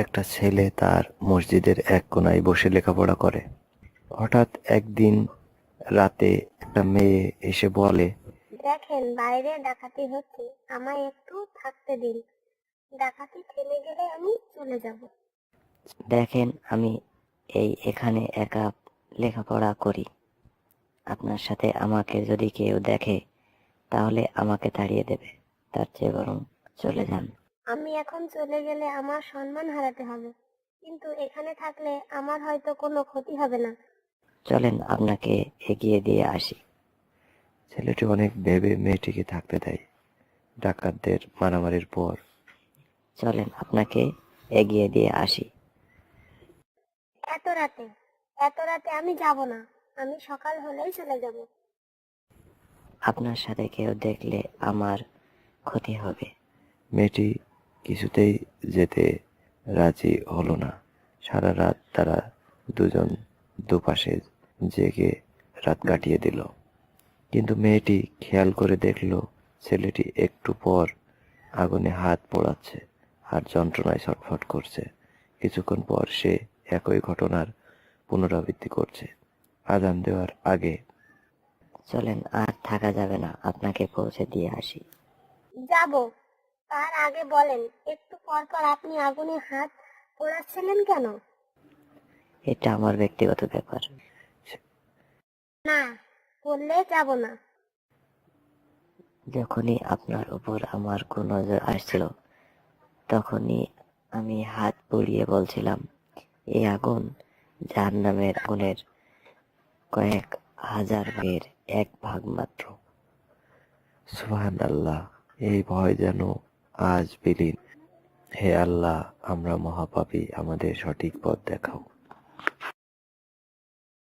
একটা ছেলে তার মসজিদের এক কোণায় বসে লেখাপড়া করে। হঠাৎ একদিন রাতে একটা মেয়ে এসে বলে, দেখেন বাইরে ডাকাতি হচ্ছে, আমায় একটু থাকতে দিন, ডাকাতি থেমে গেলে আমি চলে যাব। দেখেন আমি এখানে একা লেখাপড়া করি, আপনার সাথে আমাকে যদি কেউ দেখে তাহলে আমাকে তাড়িয়ে দেবে, তার চেয়ে বরং চলে যান। আমি এখন চলে গেলে আমার সম্মান হারাতে হবে, কিন্তু এখানে থাকলে আমার হয়তো কোনো ক্ষতি হবে না। চলেন আপনাকে এগিয়ে দিয়ে আসি। ছেলেটি অনেক ভেবে মেয়েটিকে থাকতে দেয়। ডাকাতদের মারামারির পর চলেন আপনাকে এগিয়ে দিয়ে আসি। এত রাতে এত রাতে আমি যাব না, আমি সকাল হলেই চলে যাব। আপনার সাথে কেউ দেখলে আমার ক্ষতি হবে। মেয়েটি কিছুতেই যেতে রাজি হলো না। সারা রাত তারা দুজন দুপাশে জেগে রাত কাটিয়ে দিল। কিন্তু মেয়েটি খেয়াল করে দেখল ছেলেটি একটু পর আগুনে হাত পোড়াচ্ছে আর যন্ত্রণায় ছটফট করছে। কিছুক্ষণ পর সে একই ঘটনার পুনরাবৃত্তি করছে। আজান দেওয়ার আগে চলেন, আর থাকা যাবে না, আপনাকে পৌঁছে দিয়ে আসি। যাব, তার আগে বলেন, একটু পর পর আপনি আগুনে হাত পোড়াচ্ছিলেন কেন? এটা আমার ব্যক্তিগত ব্যাপার। না বললে যাব না। যখনই আপনার উপর আমার কোন নজর আসছিল তখনই আমি হাত পুড়িয়ে বলছিলাম, এই আগুন জাহান্নামের আগুনের কয়েক হাজার ভাগের এক ভাগ মাত্র। সুবহানাল্লাহ, এই ভয় যেন আজ বিলীন। হে আল্লাহ, আমরা মহাপাপী, আমাদের সঠিক পথ দেখাও।